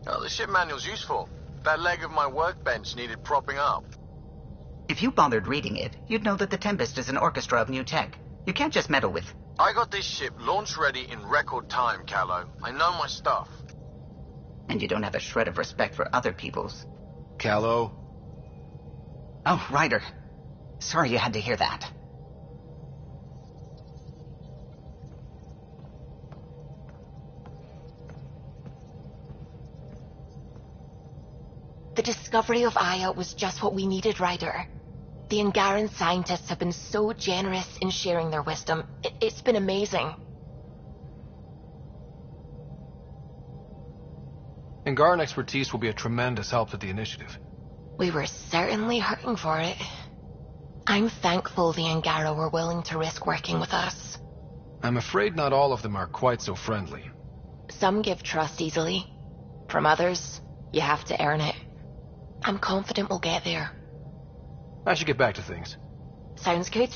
Oh, the ship manual's useful. That leg of my workbench needed propping up. If you bothered reading it, you'd know that the Tempest is an orchestra of new tech. You can't just meddle with... I got this ship launch ready in record time, Callow. I know my stuff. And you don't have a shred of respect for other people's. Callow? Oh, Ryder. Sorry you had to hear that. The discovery of Aya was just what we needed, Ryder. The Angaran scientists have been so generous in sharing their wisdom. It's been amazing. Angaran expertise will be a tremendous help to the initiative. We were certainly hurting for it. I'm thankful the Angara were willing to risk working with us. I'm afraid not all of them are quite so friendly. Some give trust easily. From others, you have to earn it. I'm confident we'll get there. I should get back to things. Sounds good.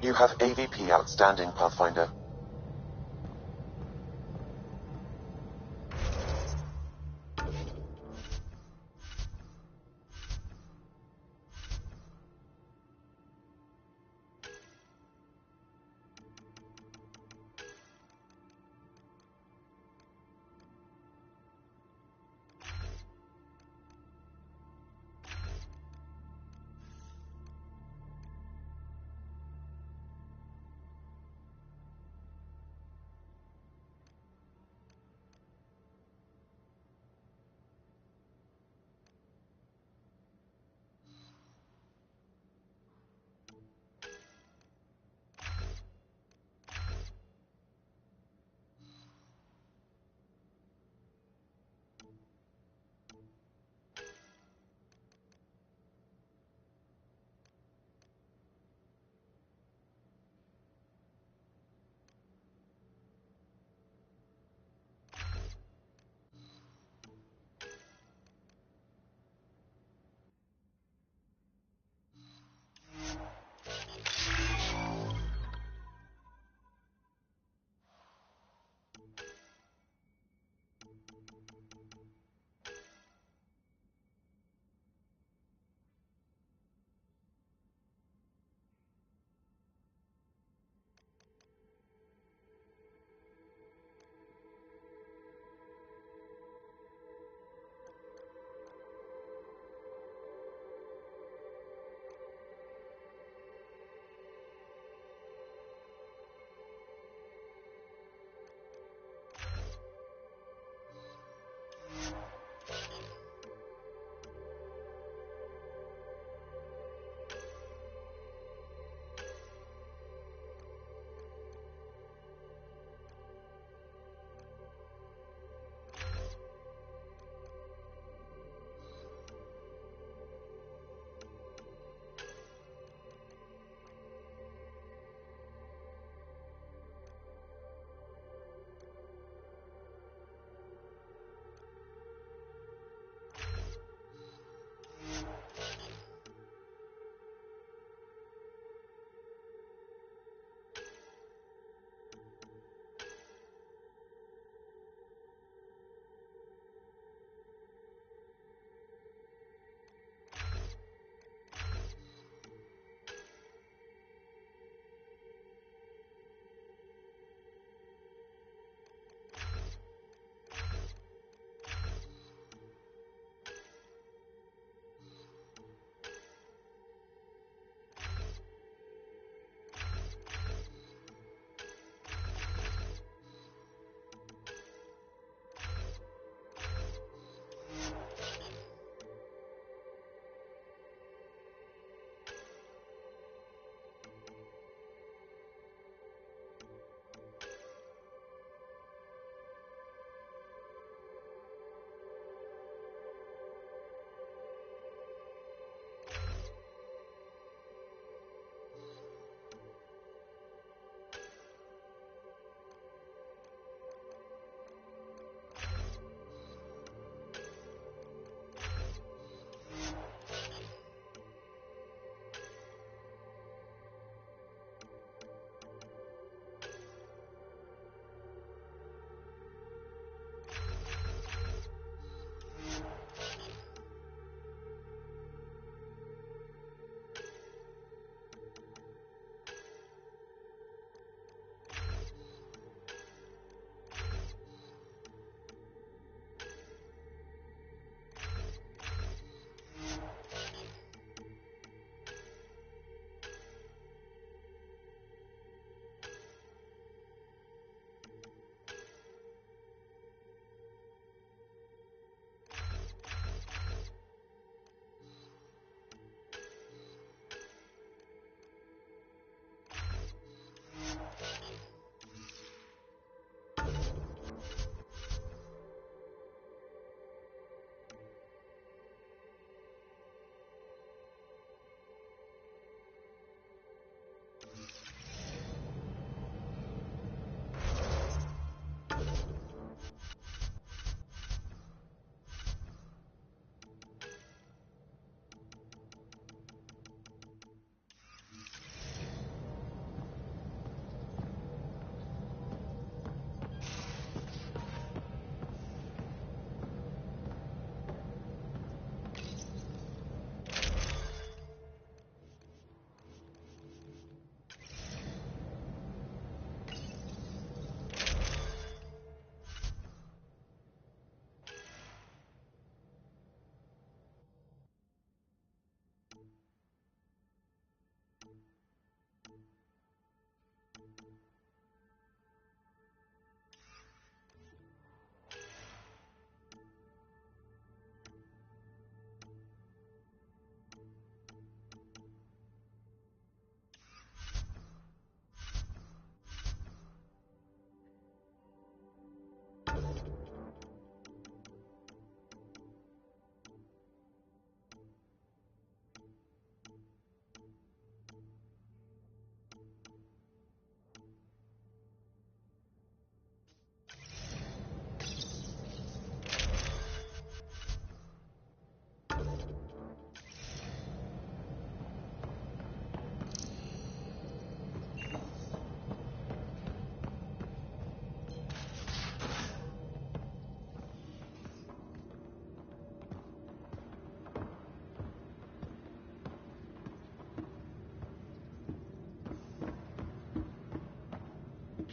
You have AVP outstanding, Pathfinder.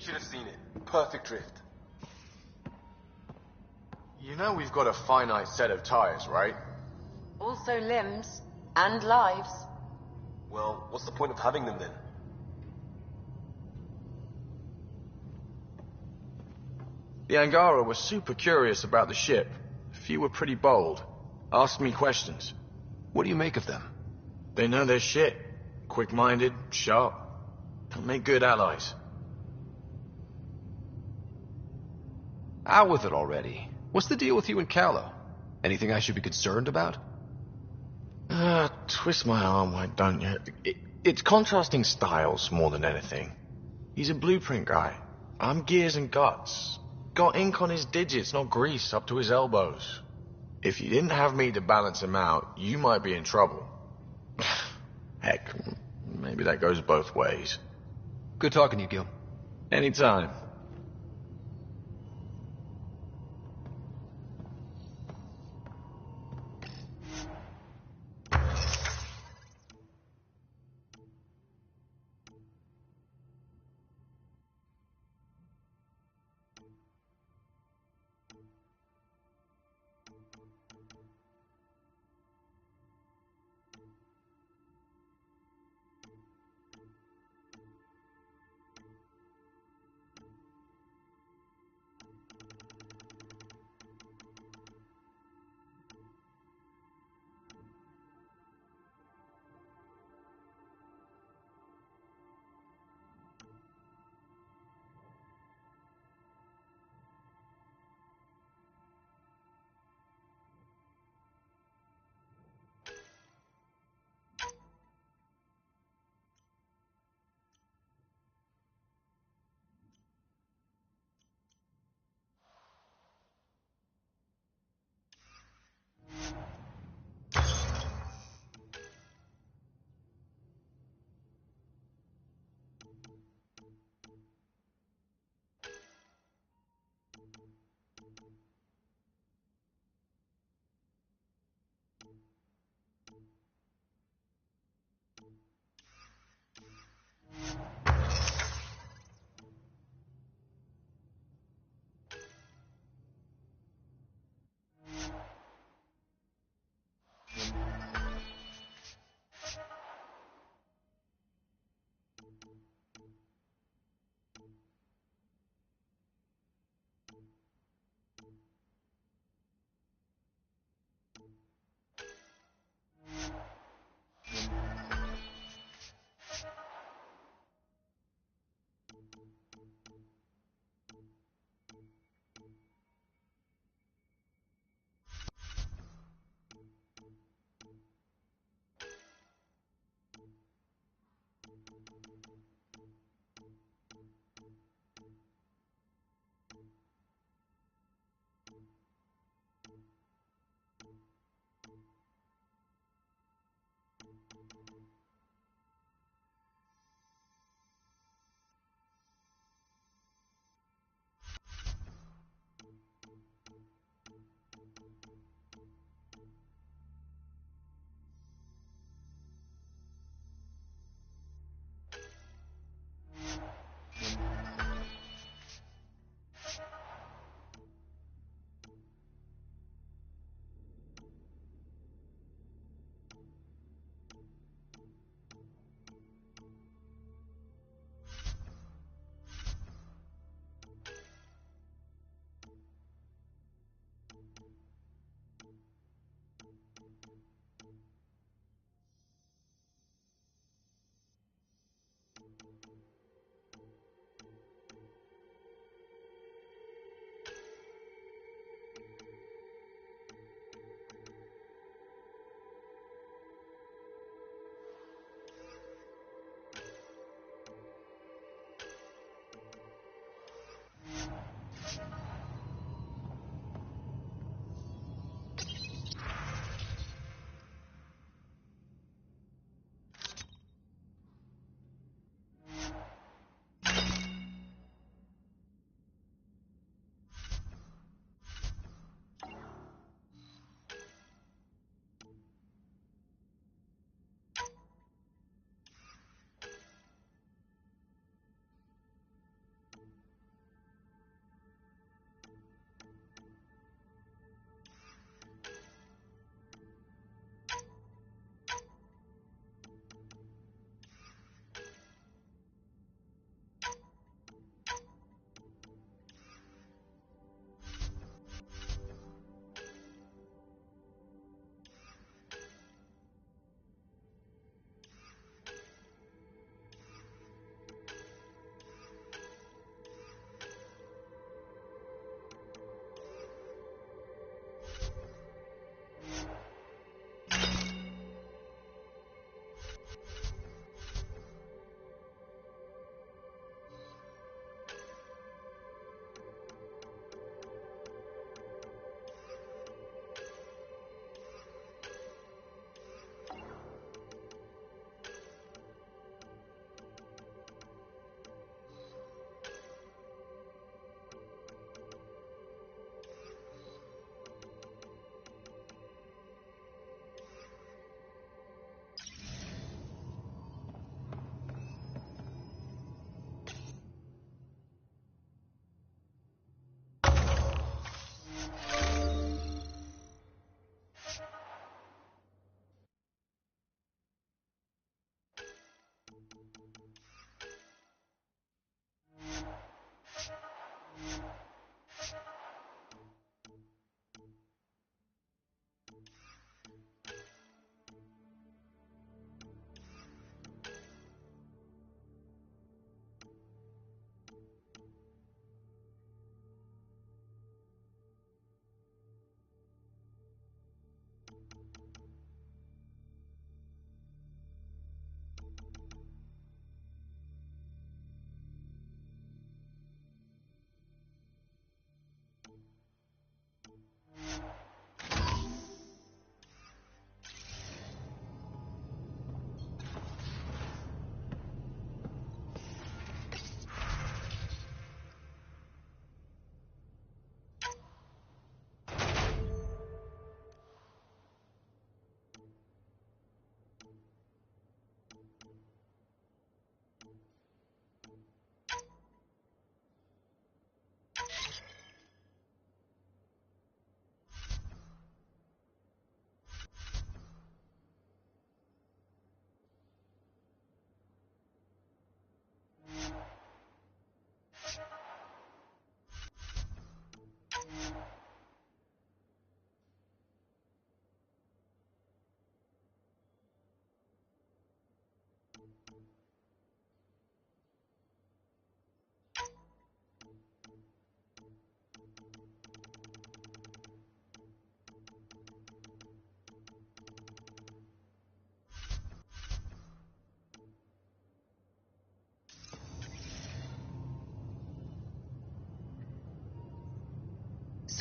should have seen it. Perfect drift. You know we've got a finite set of tires, right? Also limbs. And lives. Well, what's the point of having them then? The Angara were super curious about the ship. A few were pretty bold. Asked me questions. What do you make of them? They know their shit. Quick-minded, sharp. They'll make good allies. Out with it already. What's the deal with you and Callow? Anything I should be concerned about? Twist my arm, why don't you? It's contrasting styles more than anything. He's a blueprint guy. I'm gears and guts. Got ink on his digits, not grease up to his elbows. If you didn't have me to balance him out, you might be in trouble. Heck, maybe that goes both ways. Good talking to you, Gil. Anytime.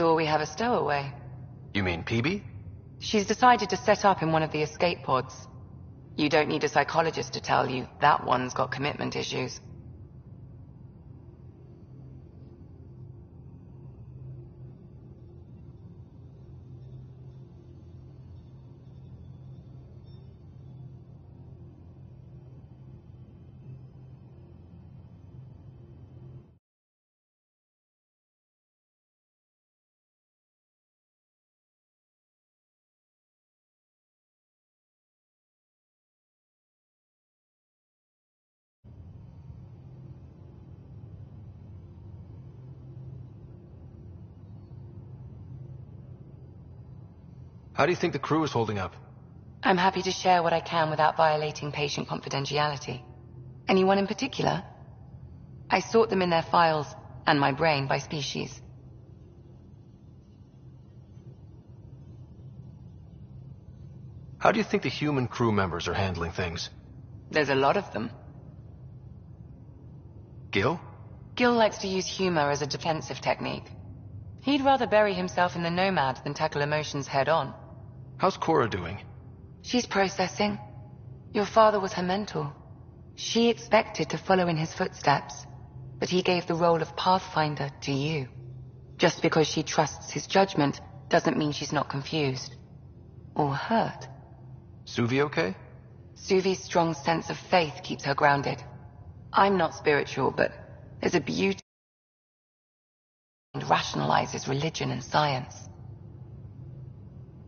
Saw we have a stowaway. You mean PB? She's decided to set up in one of the escape pods. You don't need a psychologist to tell you that one's got commitment issues. How do you think the crew is holding up? I'm happy to share what I can without violating patient confidentiality. Anyone in particular? I sort them in their files, and my brain, by species. How do you think the human crew members are handling things? There's a lot of them. Gil? Gil likes to use humor as a defensive technique. He'd rather bury himself in the Nomad than tackle emotions head-on. How's Cora doing? She's processing. Your father was her mentor. She expected to follow in his footsteps, but he gave the role of Pathfinder to you. Just because she trusts his judgment doesn't mean she's not confused. Or hurt. Suvi okay? Suvi's strong sense of faith keeps her grounded. I'm not spiritual, but there's a beauty and rationalizes religion and science.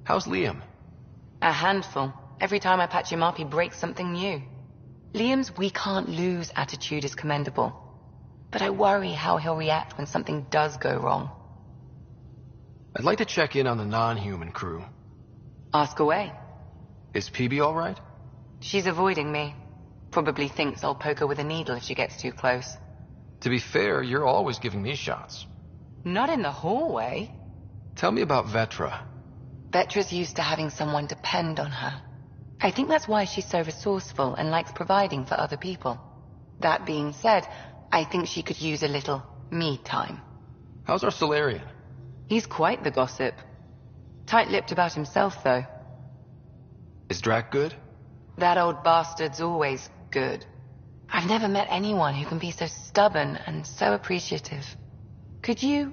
How's Liam? A handful. Every time I patch him up, he breaks something new. Liam's "we can't lose" attitude is commendable, but I worry how he'll react when something does go wrong. I'd like to check in on the non-human crew. Ask away. Is PB all right? She's avoiding me. Probably thinks I'll poke her with a needle if she gets too close. To be fair, you're always giving me shots. Not in the hallway. Tell me about Vetra. Vetra's used to having someone depend on her. I think that's why she's so resourceful and likes providing for other people. That being said, I think she could use a little me time. How's our Solarian? He's quite the gossip. Tight-lipped about himself, though. Is Drac good? That old bastard's always good. I've never met anyone who can be so stubborn and so appreciative. Could you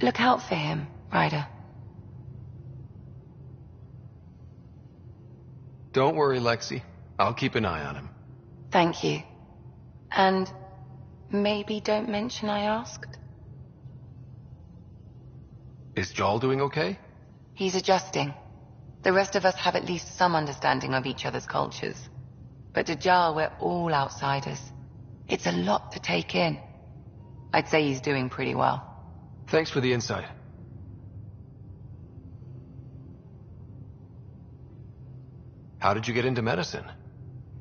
look out for him, Ryder? Don't worry, Lexi. I'll keep an eye on him. Thank you. And maybe don't mention I asked. Is Jal doing okay? He's adjusting. The rest of us have at least some understanding of each other's cultures. But to Jal, we're all outsiders. It's a lot to take in. I'd say he's doing pretty well. Thanks for the insight. How did you get into medicine?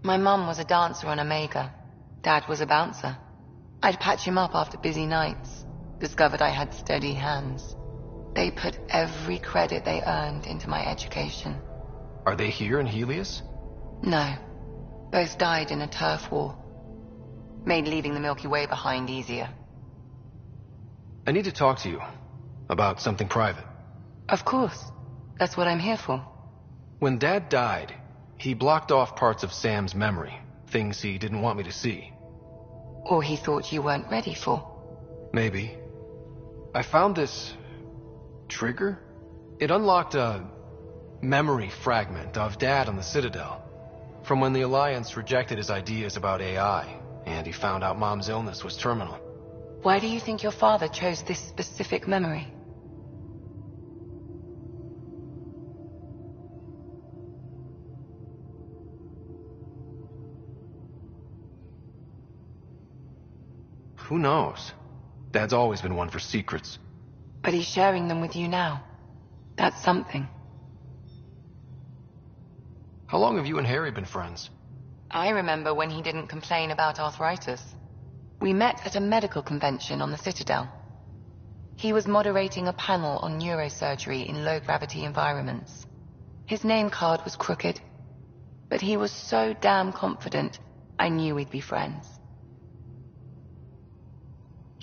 My mum was a dancer on Omega. Dad was a bouncer. I'd patch him up after busy nights. Discovered I had steady hands. They put every credit they earned into my education. Are they here in Helios? No. Both died in a turf war. Made leaving the Milky Way behind easier. I need to talk to you. About something private. Of course. That's what I'm here for. When Dad died, he blocked off parts of Sam's memory. Things he didn't want me to see. Or he thought you weren't ready for. Maybe. I found this trigger. It unlocked a memory fragment of Dad on the Citadel. From when the Alliance rejected his ideas about AI, and he found out Mom's illness was terminal. Why do you think your father chose this specific memory? Who knows? Dad's always been one for secrets. But he's sharing them with you now. That's something. How long have you and Harry been friends? I remember when he didn't complain about arthritis. We met at a medical convention on the Citadel. He was moderating a panel on neurosurgery in low-gravity environments. His name card was crooked, but he was so damn confident, I knew we'd be friends.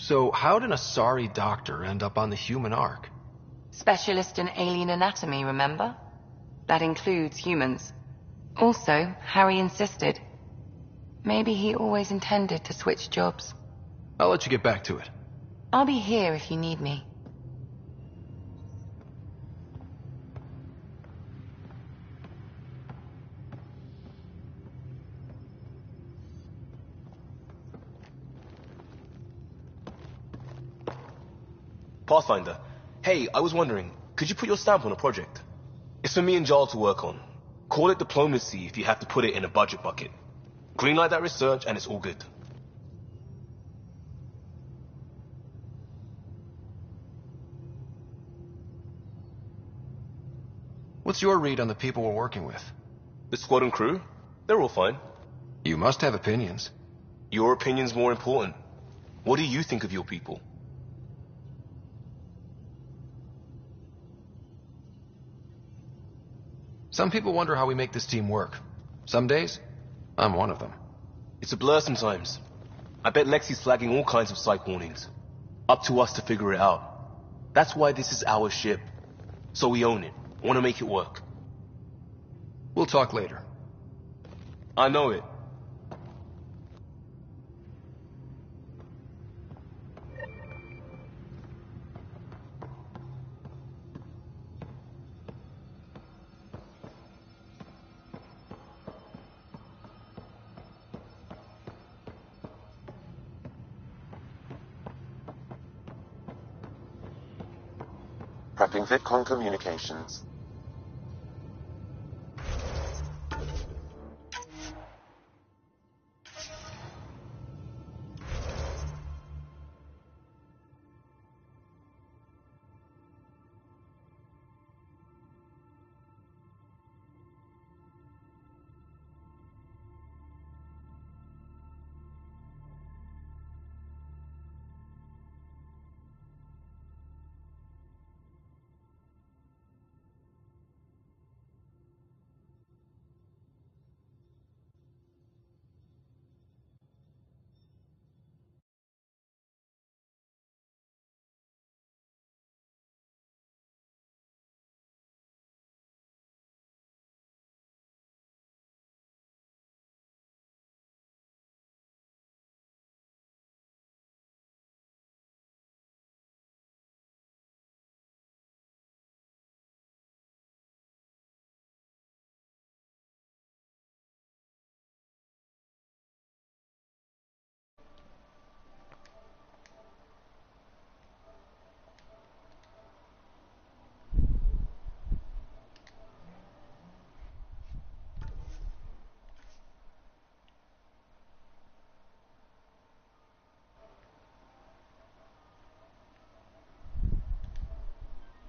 So how did a sorry doctor end up on the human ark? Specialist in alien anatomy, remember? That includes humans. Also, Harry insisted. Maybe he always intended to switch jobs. I'll let you get back to it. I'll be here if you need me. Pathfinder. Hey, I was wondering, could you put your stamp on a project? It's for me and Jarl to work on. Call it diplomacy if you have to put it in a budget bucket. Greenlight that research and it's all good. What's your read on the people we're working with? The squad and crew? They're all fine. You must have opinions. Your opinion's more important. What do you think of your people? Some people wonder how we make this team work. Some days, I'm one of them. It's a blur sometimes. I bet Lexi's flagging all kinds of psych warnings. Up to us to figure it out. That's why this is our ship. So we own it. Want to make it work. We'll talk later. I know it. Prepping VidCon communications.